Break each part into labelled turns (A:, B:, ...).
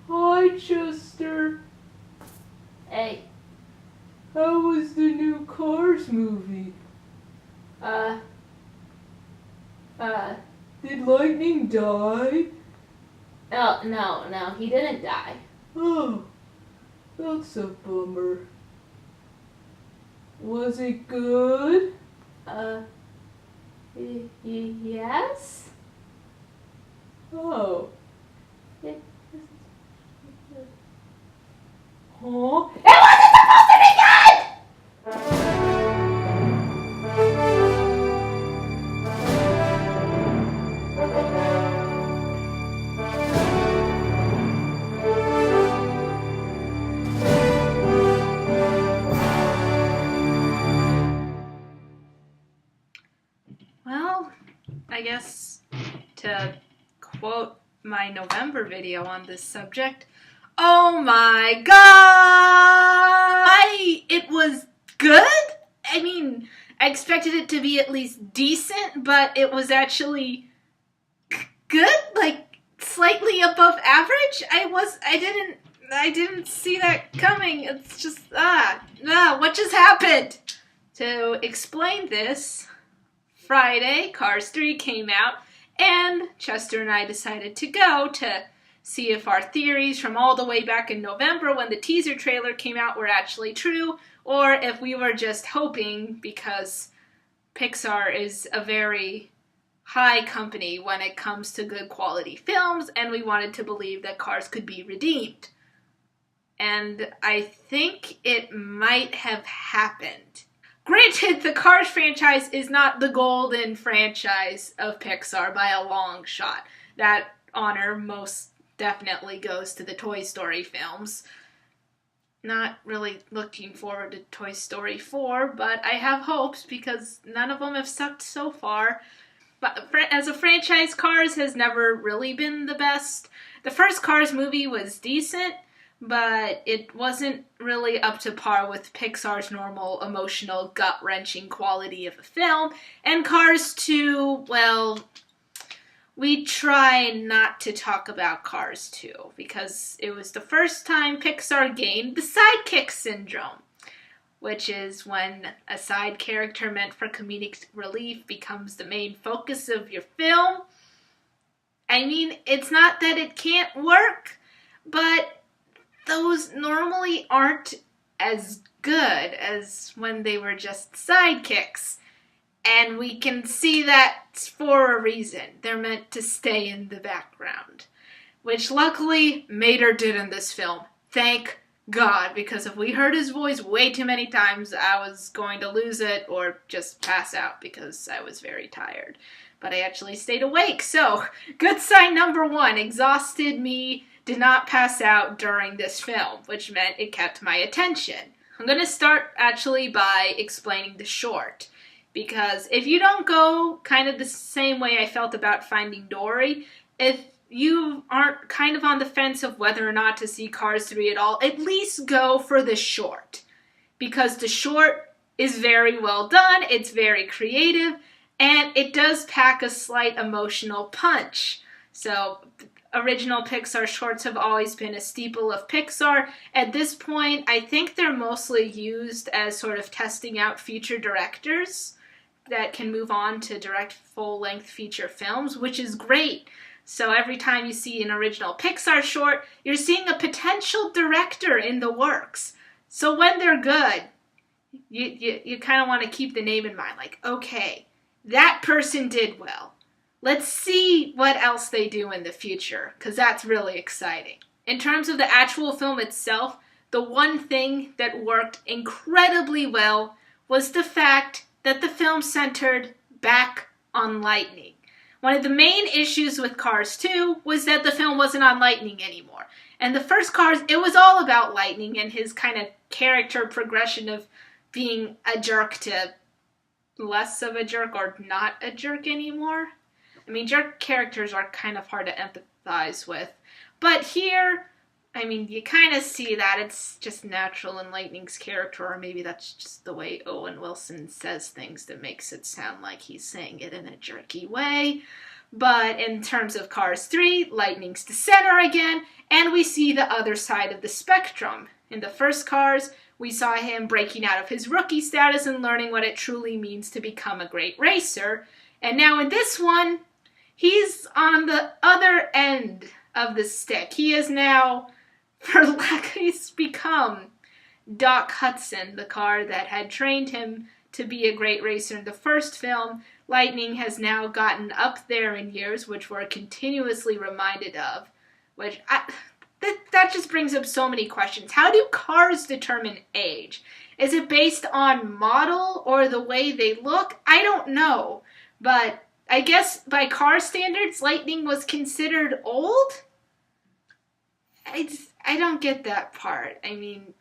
A: Hi, Chester.
B: Hey.
A: How was the new Cars movie? Did Lightning die?
B: Oh, no, he didn't die.
A: Oh, that's a bummer. Was it good?
B: Yes?
A: Oh.
B: It,
A: Huh?
B: it wasn't supposed to be good!
C: Well, I guess to quote my November video on this subject, oh my god! It was good? I mean, I expected it to be at least decent, but it was actually good, like slightly above average. I didn't see that coming. It's just what just happened? To explain this, Friday, Cars 3 came out, and Chester and I decided to go to see if our theories from all the way back in November when the teaser trailer came out were actually true, or if we were just hoping because Pixar is a very high company when it comes to good quality films, and we wanted to believe that Cars could be redeemed. And I think it might have happened. Granted, the Cars franchise is not the golden franchise of Pixar by a long shot. That honor most definitely goes to the Toy Story films. Not really looking forward to Toy Story 4, but I have hopes because none of them have sucked so far. But as a franchise, Cars has never really been the best. The first Cars movie was decent, but it wasn't really up to par with Pixar's normal emotional, gut-wrenching quality of a film. And Cars 2, well, we try not to talk about Cars 2 because it was the first time Pixar gained the sidekick syndrome, which is when a side character meant for comedic relief becomes the main focus of your film. I mean, it's not that it can't work, but those normally aren't as good as when they were just sidekicks. And we can see that for a reason. They're meant to stay in the background. Which luckily Mater did in this film. Thank God, because if we heard his voice way too many times, I was going to lose it or just pass out because I was very tired. But I actually stayed awake, so good sign number one. Exhausted me did not pass out during this film, which meant it kept my attention. I'm going to start actually by explaining the short, because if you don't go kind of the same way I felt about Finding Dory, if you aren't kind of on the fence of whether or not to see Cars 3 at all, at least go for the short. Because the short is very well done, it's very creative, and it does pack a slight emotional punch. So, original Pixar shorts have always been a staple of Pixar. At this point, I think they're mostly used as sort of testing out future directors that can move on to direct full-length feature films, which is great. So every time you see an original Pixar short, you're seeing a potential director in the works. So when they're good, you kind of want to keep the name in mind. Like, okay, that person did well. Let's see what else they do in the future, because that's really exciting. In terms of the actual film itself, the one thing that worked incredibly well was the fact that the film centered back on lightning. One of the main issues with Cars 2 was that the film wasn't on Lightning anymore. And the first Cars, it was all about Lightning and his kind of character progression of being a jerk to less of a jerk or not a jerk anymore. I mean, jerk characters are kind of hard to empathize with. But here, I mean, you kind of see that it's just natural in Lightning's character, or maybe that's just the way Owen Wilson says things that makes it sound like he's saying it in a jerky way. But in terms of Cars 3, Lightning's the center again, and we see the other side of the spectrum. In the first Cars, we saw him breaking out of his rookie status and learning what it truly means to become a great racer. And now in this one, he's on the other end of the stick. He is now, he's become Doc Hudson, the car that had trained him to be a great racer in the first film. Lightning has now gotten up there in years, which we're continuously reminded of, that just brings up so many questions. How do cars determine age? Is it based on model or the way they look? I don't know, but I guess by car standards, Lightning was considered old? I don't get that part. I mean,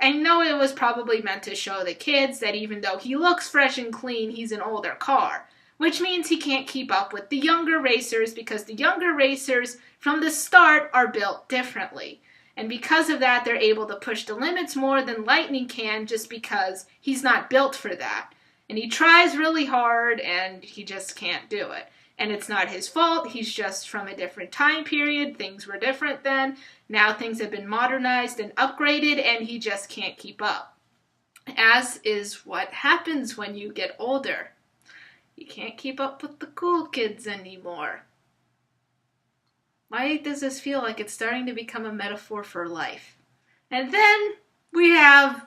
C: I know it was probably meant to show the kids that even though he looks fresh and clean, he's an older car, which means he can't keep up with the younger racers because the younger racers from the start are built differently. And because of that, they're able to push the limits more than Lightning can just because he's not built for that. And he tries really hard and he just can't do it. And it's not his fault. He's just from a different time period. Things were different then. Now things have been modernized and upgraded, and he just can't keep up. As is what happens when you get older. You can't keep up with the cool kids anymore. Why does this feel like it's starting to become a metaphor for life? And then we have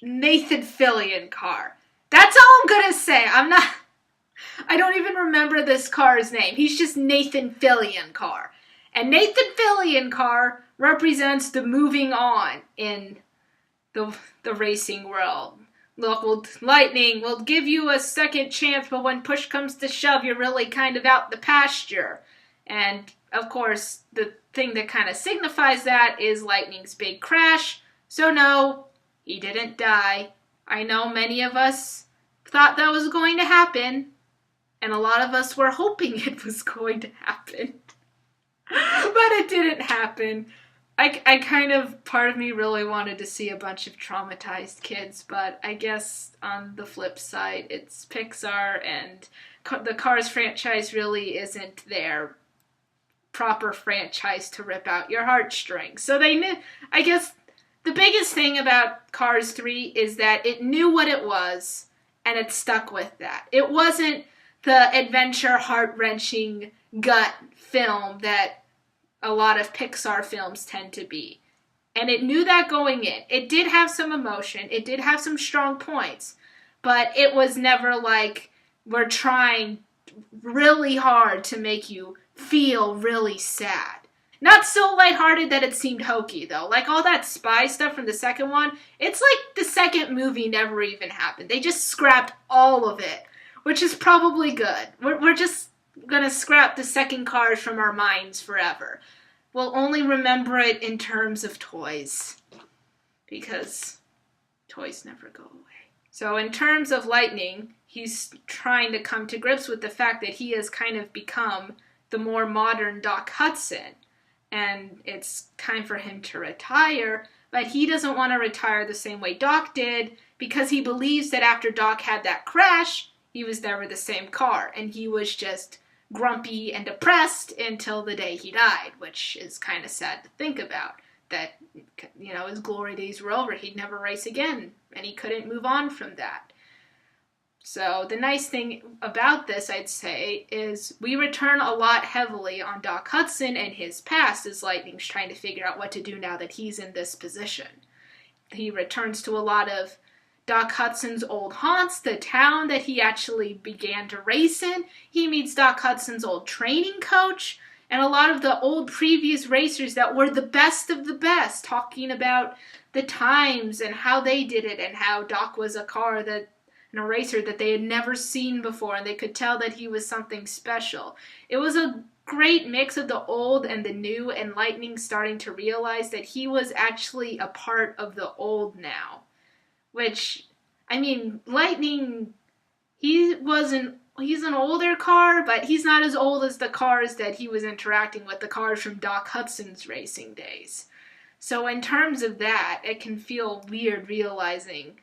C: Nathan Fillion car. That's all I'm gonna say. I don't even remember this car's name. He's just Nathan Fillion car. And Nathan Fillion car represents the moving on in the racing world. Look, Lightning will give you a second chance, but when push comes to shove, you're really kind of out the pasture. And, of course, the thing that kind of signifies that is Lightning's big crash. So no, he didn't die. I know many of us thought that was going to happen, and a lot of us were hoping it was going to happen. But it didn't happen. I kind of, part of me really wanted to see a bunch of traumatized kids, but I guess on the flip side, it's Pixar, and the Cars franchise really isn't their proper franchise to rip out your heartstrings. So they knew, I guess the biggest thing about Cars 3 is that it knew what it was, and it stuck with that. It wasn't the adventure, heart-wrenching gut film that a lot of Pixar films tend to be. And it knew that going in. It did have some emotion. It did have some strong points. But it was never like, we're trying really hard to make you feel really sad. Not so lighthearted that it seemed hokey, though. Like, all that spy stuff from the second one, it's like the second movie never even happened. They just scrapped all of it, which is probably good. We're just gonna scrap the second Cars from our minds forever. We'll only remember it in terms of toys, because toys never go away. So in terms of Lightning, he's trying to come to grips with the fact that he has kind of become the more modern Doc Hudson, and it's time for him to retire, but he doesn't want to retire the same way Doc did, because he believes that after Doc had that crash, he was never the same car, and he was just grumpy and depressed until the day he died, which is kind of sad to think about. That, you know, his glory days were over. He'd never race again, and he couldn't move on from that. So the nice thing about this, I'd say, is we return a lot heavily on Doc Hudson and his past as Lightning's trying to figure out what to do now that he's in this position. He returns to a lot of Doc Hudson's old haunts, the town that he actually began to race in. He meets Doc Hudson's old training coach and a lot of the old previous racers that were the best of the best, talking about the times and how they did it and how Doc was a racer that they had never seen before, and they could tell that he was something special. It was a great mix of the old and the new, and Lightning starting to realize that he was actually a part of the old now. Which, I mean, Lightning, he's an older car, but he's not as old as the cars that he was interacting with, the cars from Doc Hudson's racing days. So in terms of that, it can feel weird realizing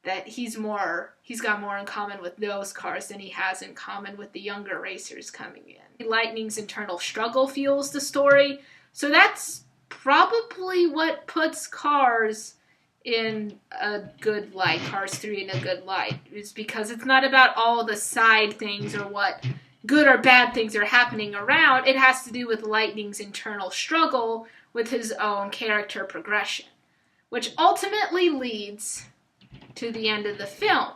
C: that he's got more in common with those cars than he has in common with the younger racers coming in. Lightning's internal struggle fuels the story, so that's probably what puts Cars in a good light, Cars 3 in a good light, is because it's not about all the side things or what good or bad things are happening around. It has to do with Lightning's internal struggle with his own character progression, which ultimately leads to the end of the film,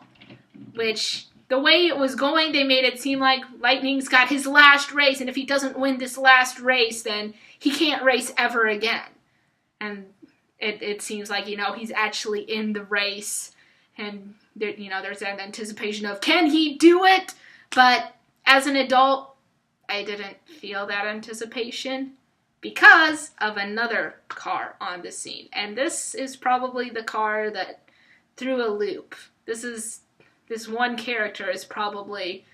C: which, the way it was going, they made it seem like Lightning's got his last race, and if he doesn't win this last race, then he can't race ever again. And it seems like, he's actually in the race, and there's that anticipation of, can he do it? But as an adult, I didn't feel that anticipation because of another car on the scene. And this is probably the car that threw a loop. This one character is probably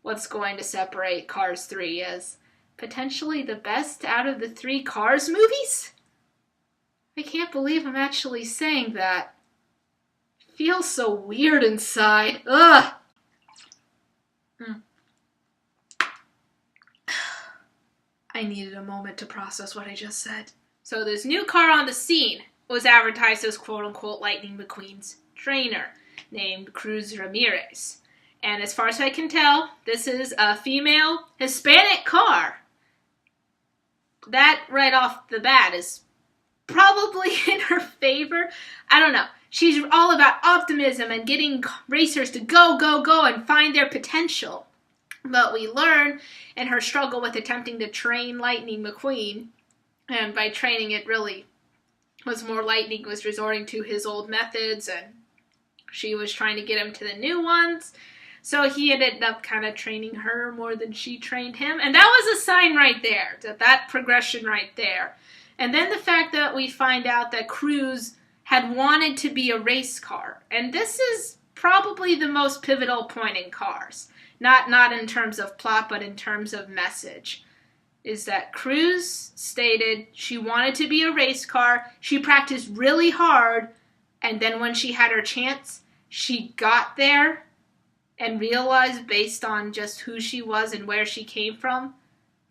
C: what's going to separate Cars 3 as potentially the best out of the 3 Cars movies? I can't believe I'm actually saying that. It feels so weird inside. Ugh! I needed a moment to process what I just said. So this new car on the scene was advertised as quote-unquote Lightning McQueen's trainer, named Cruz Ramirez. And as far as I can tell, this is a female Hispanic car. That, right off the bat, is probably in her favor. I don't know. She's all about optimism and getting racers to go, go, go and find their potential. But we learn in her struggle with attempting to train Lightning McQueen, and by training it really was more Lightning was resorting to his old methods, and she was trying to get him to the new ones. So he ended up kind of training her more than she trained him. And that was a sign right there, that progression right there. And then the fact that we find out that Cruz had wanted to be a race car. And this is probably the most pivotal point in Cars. Not in terms of plot, but in terms of message. Is that Cruz stated she wanted to be a race car. She practiced really hard. And then when she had her chance, she got there and realized, based on just who she was and where she came from,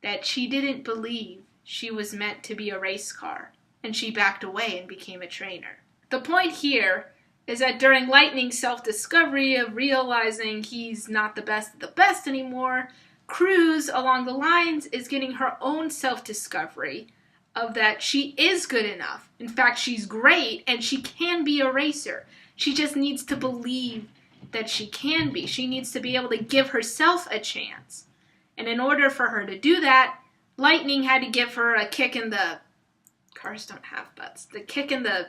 C: that she didn't believe she was meant to be a race car. And she backed away and became a trainer. The point here is that during Lightning's self-discovery of realizing he's not the best of the best anymore, Cruz, along the lines, is getting her own self-discovery of that she is good enough. In fact, she's great, and she can be a racer. She just needs to believe that she can be. She needs to be able to give herself a chance. And in order for her to do that, Lightning had to give her a kick in the... Cars don't have butts. The kick in the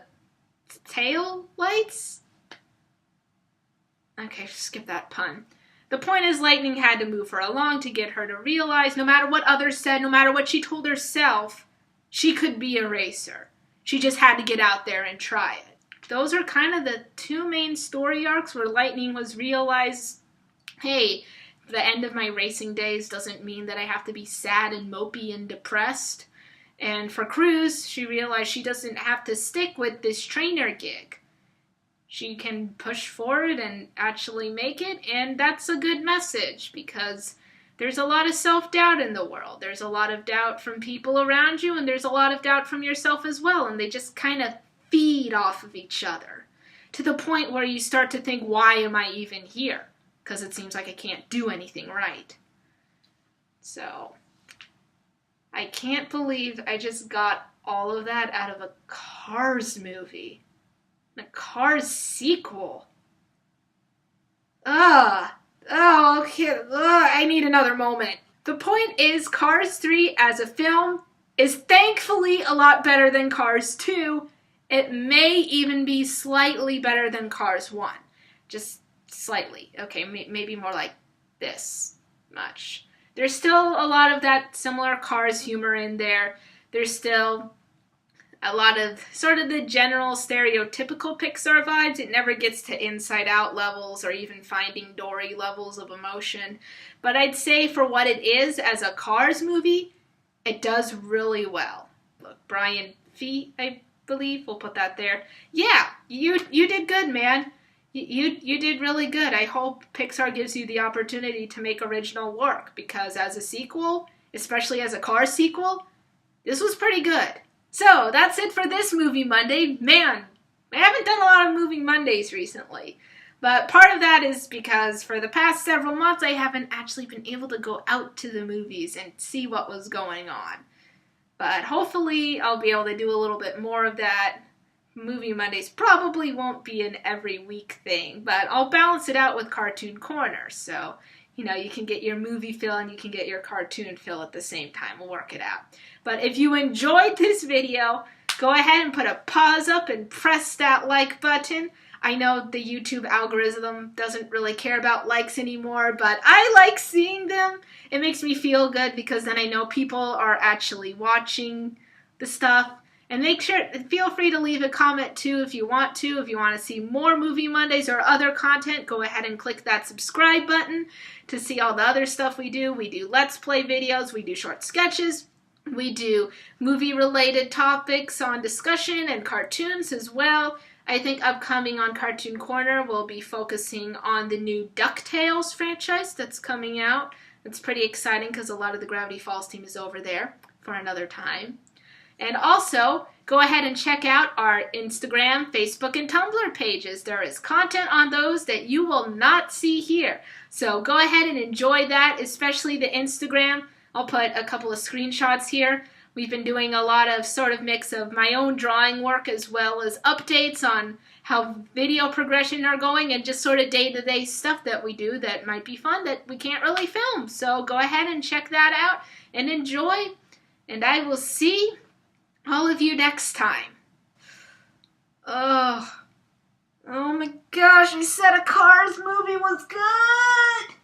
C: tail lights? Okay, skip that pun. The point is, Lightning had to move her along to get her to realize, no matter what others said, no matter what she told herself, she could be a racer. She just had to get out there and try it. Those are kind of the 2 main story arcs where Lightning was realized, hey, the end of my racing days doesn't mean that I have to be sad and mopey and depressed. And for Cruz, she realized she doesn't have to stick with this trainer gig. She can push forward and actually make it, and that's a good message because there's a lot of self-doubt in the world. There's a lot of doubt from people around you, and there's a lot of doubt from yourself as well, and they just kind of feed off of each other to the point where you start to think, why am I even here? Because it seems like I can't do anything right. So, I can't believe I just got all of that out of a Cars movie. A Cars sequel. Oh, okay. I need another moment. The point is, Cars 3 as a film is thankfully a lot better than Cars 2. It may even be slightly better than Cars 1. Just slightly. Okay, maybe more like this much. There's still a lot of that similar Cars humor in there. There's still a lot of sort of the general stereotypical Pixar vibes. It never gets to Inside Out levels or even Finding Dory levels of emotion. But I'd say for what it is as a Cars movie, it does really well. Look, Brian Fee, I believe, we'll put that there. Yeah, you did good, man. You did really good. I hope Pixar gives you the opportunity to make original work, because as a sequel, especially as a Cars sequel, this was pretty good. So that's it for this Movie Monday. Man, I haven't done a lot of Movie Mondays recently. But part of that is because for the past several months, I haven't actually been able to go out to the movies and see what was going on. But hopefully I'll be able to do a little bit more of that. Movie Mondays probably won't be an every week thing, but I'll balance it out with Cartoon Corner. So, you can get your movie fill and you can get your cartoon fill at the same time. We'll work it out. But if you enjoyed this video, go ahead and put a pause up and press that like button. I know the YouTube algorithm doesn't really care about likes anymore, but I like seeing them. It makes me feel good because then I know people are actually watching the stuff. And feel free to leave a comment too if you want to. If you want to see more Movie Mondays or other content, go ahead and click that subscribe button to see all the other stuff we do. We do Let's Play videos, we do short sketches, we do movie-related topics on discussion and cartoons as well. I think upcoming on Cartoon Corner, we'll be focusing on the new DuckTales franchise that's coming out. It's pretty exciting because a lot of the Gravity Falls team is over there for another time. And also, go ahead and check out our Instagram, Facebook, and Tumblr pages. There is content on those that you will not see here. So go ahead and enjoy that, especially the Instagram. I'll put a couple of screenshots here. We've been doing a lot of sort of mix of my own drawing work as well as updates on how video progression are going and just sort of day-to-day stuff that we do that might be fun that we can't really film. So go ahead and check that out and enjoy. And I will see all of you next time. Oh my gosh, I said a Cars movie was good!